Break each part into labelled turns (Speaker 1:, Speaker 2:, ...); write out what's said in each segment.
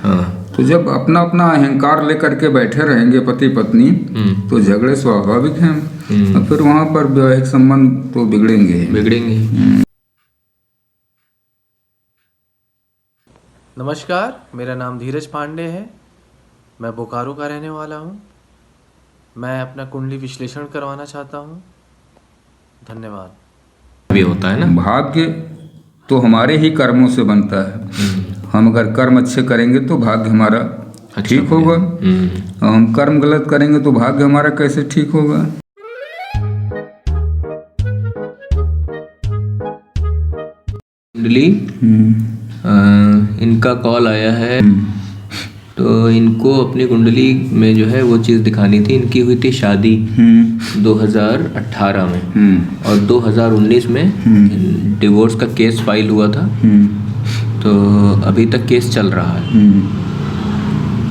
Speaker 1: हाँ।
Speaker 2: तो जब अपना अपना अहंकार लेकर के बैठे रहेंगे पति पत्नी, तो झगड़े स्वाभाविक हैं। और फिर वहाँ पर वैवाहिक संबंध तो बिगड़ेंगे ही।
Speaker 3: नमस्कार, मेरा नाम धीरज पांडे है। मैं बोकारो का रहने वाला हूँ। मैं अपना कुंडली विश्लेषण करवाना चाहता हूँ। धन्यवाद।
Speaker 1: भी होता है ना,
Speaker 2: भाग्य तो हमारे ही कर्मों से बनता है। हम अगर कर्म अच्छे करेंगे तो भाग्य हमारा ठीक होगा, और हम कर्म गलत करेंगे तो भाग्य हमारा कैसे ठीक होगा।
Speaker 1: कुंडली, इनका कॉल आया है, तो इनको अपनी कुंडली में जो है वो चीज़ दिखानी थी। इनकी हुई थी शादी 2018 में, और 2019 में डिवोर्स का केस फाइल हुआ था। तो अभी तक केस चल रहा है।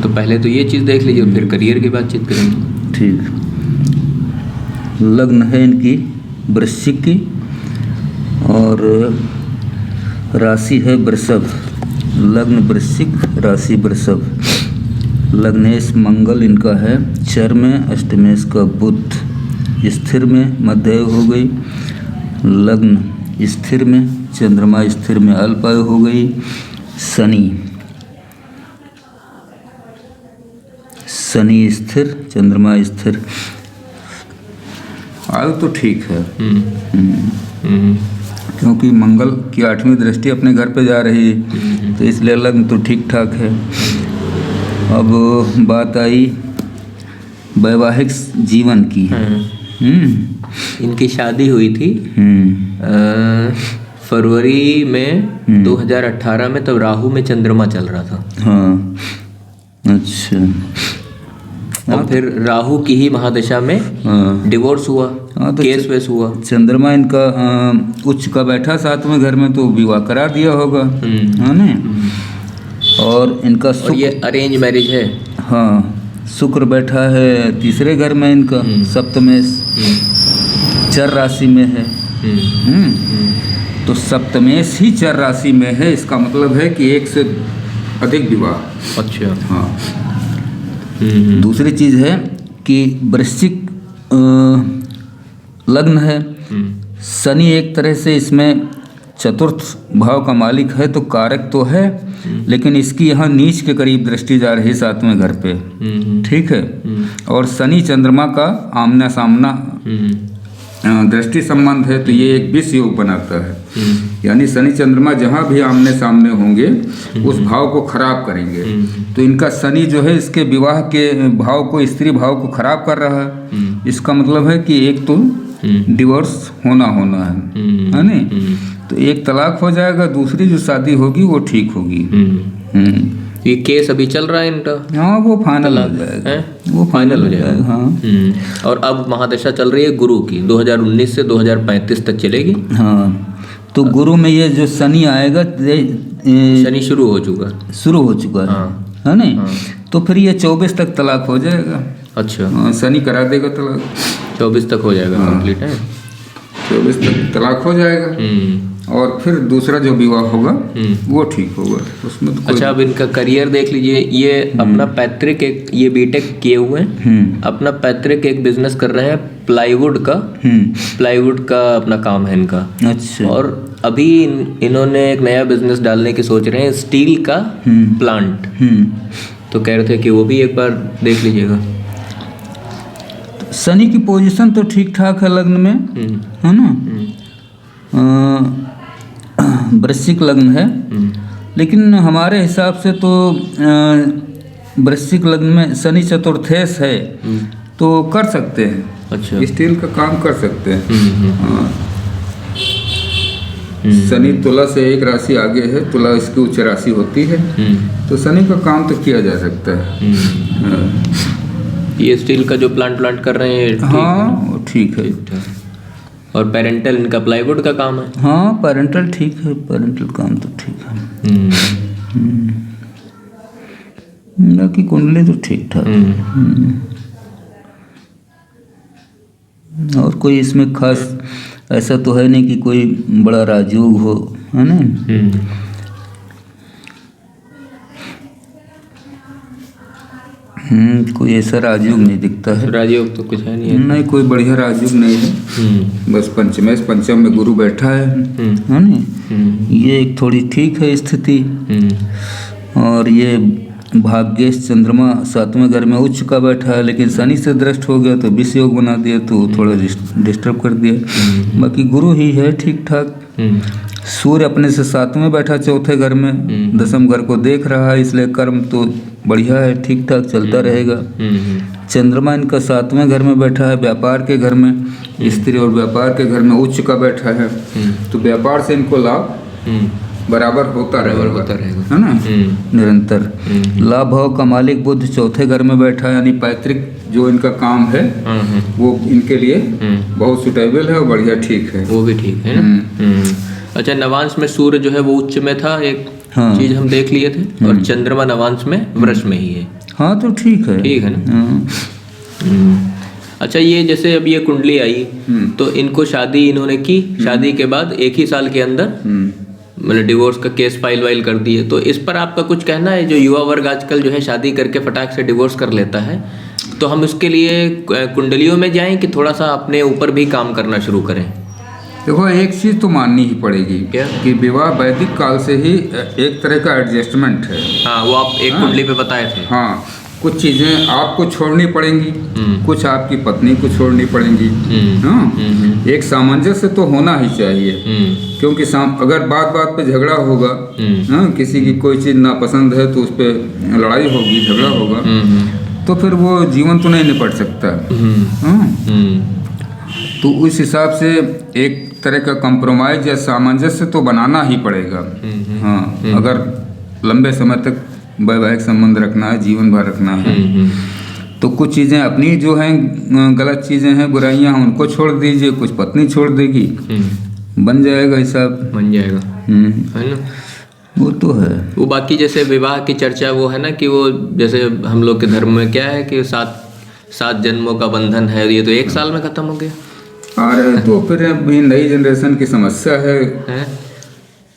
Speaker 1: तो पहले तो ये चीज़ देख लीजिए, फिर करियर की बातचीत करेंगे।
Speaker 2: ठीक। लग्न है इनकी वृश्चिक की, और राशि है वृषभ। लग्न वृश्चिक, राशि वृषभ। लग्नेश मंगल इनका है चर में, अष्टमेश का बुध, स्थिर में मध्य हो गई। लग्न स्थिर में, चंद्रमा स्थिर में अल्प आयु हो गई। शनि स्थिर, चंद्रमा स्थिर, आयु तो ठीक है। क्योंकि मंगल की 8वीं दृष्टि अपने घर पे जा रही है, तो इसलिए लग्न तो ठीक ठाक है। अब बात आई वैवाहिक जीवन की।
Speaker 1: इनकी शादी हुई थी फरवरी में 2018 में, तब राहु में चंद्रमा चल रहा था।
Speaker 2: हाँ, अच्छा।
Speaker 1: और फिर राहु की ही महादशा में डिवोर्स हुआ,
Speaker 2: तो
Speaker 1: केस वेस हुआ।
Speaker 2: चंद्रमा इनका उच्च का बैठा 7वें घर में, तो विवाह करा दिया होगा, है ना। और इनका
Speaker 1: और ये अरेंज मैरिज है।
Speaker 2: हाँ, शुक्र बैठा है 3रे घर में इनका, सप्तमेश चर राशि में है। तो सप्तमेश ही चर राशि में है, इसका मतलब है कि एक से अधिक विवाह।
Speaker 1: अच्छा।
Speaker 2: हाँ। दूसरी चीज़ है कि वृश्चिक लग्न है, शनि एक तरह से इसमें चतुर्थ भाव का मालिक है, तो कारक तो है, लेकिन इसकी यहाँ नीच के करीब दृष्टि जा रही 7वें घर पे। ठीक है। और शनि चंद्रमा का आमना सामना दृष्टि संबंध है, तो ये एक विष योग बनाता है। यानी शनि चंद्रमा जहाँ भी आमने सामने होंगे उस भाव को खराब करेंगे। तो इनका शनि जो है इसके विवाह के भाव को, स्त्री भाव को खराब कर रहा है। इसका मतलब है कि एक तो डिवोर्स होना है नहीं, तो एक तलाक हो जाएगा, दूसरी जो शादी होगी वो ठीक होगी।
Speaker 1: ये केस अभी चल रहा है इनका।
Speaker 2: हाँ, वो फाइनल हो जाएगा,
Speaker 1: वो फाइनल हो जाएगा।
Speaker 2: हाँ।
Speaker 1: और अब महादशा चल रही है गुरु की, 2019 से 2035 तक चलेगी।
Speaker 2: हाँ, तो गुरु में ये जो शनि आएगा,
Speaker 1: शनि शुरू हो चुका है।
Speaker 2: है नहीं। तो फिर ये 24 तक तलाक हो जाएगा।
Speaker 1: अच्छा।
Speaker 2: शनि करा देगा तलाक,
Speaker 1: 24 तक हो जाएगा कंप्लीट है।
Speaker 2: 24 तक तलाक हो जाएगा, और फिर दूसरा जो विवाह होगा वो ठीक होगा, उसमें तो
Speaker 1: अच्छा। अब इनका करियर देख लीजिए। ये अपना पैतृक एक, ये बीटेक किए हुए हैं, अपना पैतृक एक बिजनेस कर रहे हैं प्लाईवुड का। प्लाईवुड का अपना काम है इनका।
Speaker 2: अच्छा।
Speaker 1: और अभी इन्होंने एक नया बिजनेस डालने की सोच रहे हैं, स्टील का प्लांट। तो कह रहे थे कि वो भी एक बार देख लीजिएगा।
Speaker 2: शनि की पोजीशन तो ठीक ठाक है लग्न में, है ना। वृश्चिक लग्न है, लेकिन हमारे हिसाब से तो वृश्चिक लग्न में शनि चतुर्थेश है, तो कर सकते हैं।
Speaker 1: अच्छा।
Speaker 2: स्टील का काम कर सकते हैं। हाँ। शनि तुला से एक राशि आगे है, तुला इसकी उच्च राशि होती है, तो शनि का काम तो किया जा सकता है।
Speaker 1: ये स्टील का जो प्लांट कर रहे हैं,
Speaker 2: हाँ, ठीक है।
Speaker 1: और पेरेंटल इनका प्लाईवुड का काम है।
Speaker 2: हाँ, पेरेंटल ठीक है, पेरेंटल काम तो ठीक है। बाकी कुंडली तो ठीक ठाक। और कोई इसमें खास ऐसा तो है नहीं कि कोई बड़ा राजयोग हो, है ना। कोई ऐसा राजयोग नहीं दिखता है।
Speaker 1: राजयोग तो कुछ है नहीं है।
Speaker 2: नहीं, कोई बढ़िया राजयोग नहीं है। बस पंचम में गुरु बैठा है ना। ये एक थोड़ी ठीक है स्थिति। और ये भाग्येश चंद्रमा 7वें घर में उच्च का बैठा है, लेकिन शनि से दृष्ट हो गया तो विष योग बना दिया, तो थोड़ा डिस्टर्ब कर दिया। बाकी गुरु ही है ठीक ठाक। सूर्य अपने से 7वें बैठा चौथे घर में, दसम घर को देख रहा है, इसलिए कर्म तो बढ़िया है, ठीक ठाक चलता रहेगा। चंद्रमा इनका 7वें घर में बैठा है, व्यापार के घर में, स्त्री और व्यापार के घर में उच्च का बैठा है, तो व्यापार से इनको लाभ बराबर होता रहेगा, है ना, निरंतर। लाभ भाव का मालिक बुध चौथे घर में बैठा है, यानी पैतृक जो इनका काम है वो इनके लिए बहुत सुटेबल है और बढ़िया ठीक है।
Speaker 1: वो भी ठीक है ना। अच्छा, नवांश में सूर्य जो है वो उच्च में था, एक चीज हम देख लिए थे, और चंद्रमा नवांश में वृष में ही है।
Speaker 2: हाँ, तो ठीक है,
Speaker 1: ठीक है ना। अच्छा, ये जैसे अब ये कुंडली आई तो इनको शादी इन्होंने की, शादी के बाद एक ही साल के अंदर मतलब डिवोर्स का केस फाइल वाइल कर दिए, तो इस पर आपका कुछ कहना है? जो युवा वर्ग आजकल जो है शादी करके फटाक से डिवोर्स कर लेता है, तो हम इसके लिए कुंडलियों में जाएं कि थोड़ा सा अपने ऊपर भी काम करना शुरू करें?
Speaker 2: देखो, एक चीज़ तो माननी ही पड़ेगी कि विवाह वैदिक काल से ही एक तरह का एडजस्टमेंट है।
Speaker 1: हाँ, वो आप एक कुंडली पे बताए थे।
Speaker 2: हाँ, कुछ चीज़ें आपको छोड़नी पड़ेंगी, कुछ आपकी पत्नी को छोड़नी पड़ेंगी। हाँ, एक सामंजस्य तो होना ही चाहिए, क्योंकि अगर बात बात पे झगड़ा होगा, हाँ, किसी की कोई चीज़ नापसंद है तो उस पर लड़ाई होगी, झगड़ा होगा, तो फिर वो जीवन तो नहीं निपट सकता। तो उस हिसाब से एक तरह का कंप्रोमाइज या सामंजस्य तो बनाना ही पड़ेगा। हाँ, अगर लंबे समय तक वैवाहिक संबंध रखना है, जीवन भर रखना है, तो कुछ चीज़ें अपनी जो हैं गलत चीज़ें हैं, बुराइयां हैं, उनको छोड़ दीजिए, कुछ पत्नी छोड़ देगी, बन जाएगा हिसाब,
Speaker 1: बन जाएगा, है ना।
Speaker 2: वो तो है। वो
Speaker 1: बाकी जैसे विवाह की चर्चा वो है ना कि वो जैसे हम लोग के धर्म में क्या है कि 7 जन्मों का बंधन है, ये तो 1 साल में खत्म हो गया।
Speaker 2: अरे तो फिर अभी नई जनरेशन की समस्या है,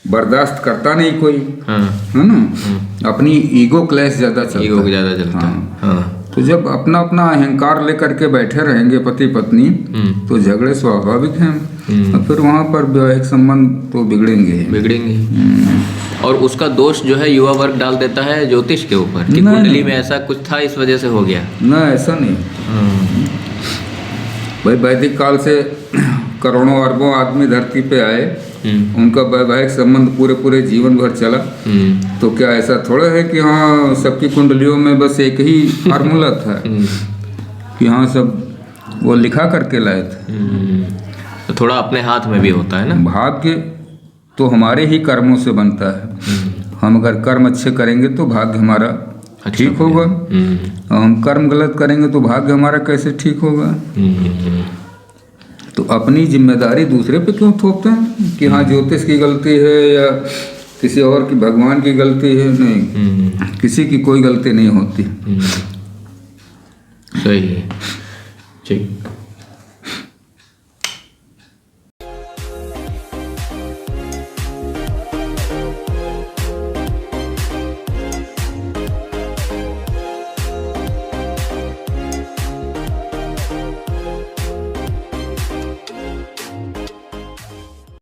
Speaker 2: बर्दाश्त करता नहीं कोई, है ना। अपनी ईगो क्लैश ज़्यादा चलता है। हाँ। तो जब अपना अपना अहंकार लेकर के बैठे रहेंगे पति पत्नी, तो झगड़े स्वाभाविक हैं, और फिर वहाँ पर वैवाहिक संबंध तो बिगड़ेंगे।
Speaker 1: और उसका दोष जो है युवा वर्ग डाल देता है ज्योतिष के ऊपर कि कुंडली में ऐसा कुछ था, इस वजह से हो गया।
Speaker 2: ना, ऐसा नहीं भाई। वैदिक काल से करोड़ों अरबों आदमी धरती पे आए, उनका वैवाहिक संबंध पूरे जीवन भर चला, तो क्या ऐसा थोड़ा है कि हाँ सबकी कुंडलियों में बस एक ही फार्मूला था कि हाँ सब वो लिखा करके लाए थे।
Speaker 1: तो थोड़ा अपने हाथ में भी होता है ना।
Speaker 2: भाग्य तो हमारे ही कर्मों से बनता है। हम अगर कर्म अच्छे करेंगे तो भाग्य हमारा ठीक होगा, और हम कर्म गलत करेंगे तो भाग्य हमारा कैसे ठीक होगा। तो अपनी जिम्मेदारी दूसरे पे क्यों थोपते हैं कि हाँ ज्योतिष की गलती है या किसी और की, भगवान की गलती है? नहीं, किसी की कोई गलती नहीं होती।
Speaker 1: सही है, ठीक।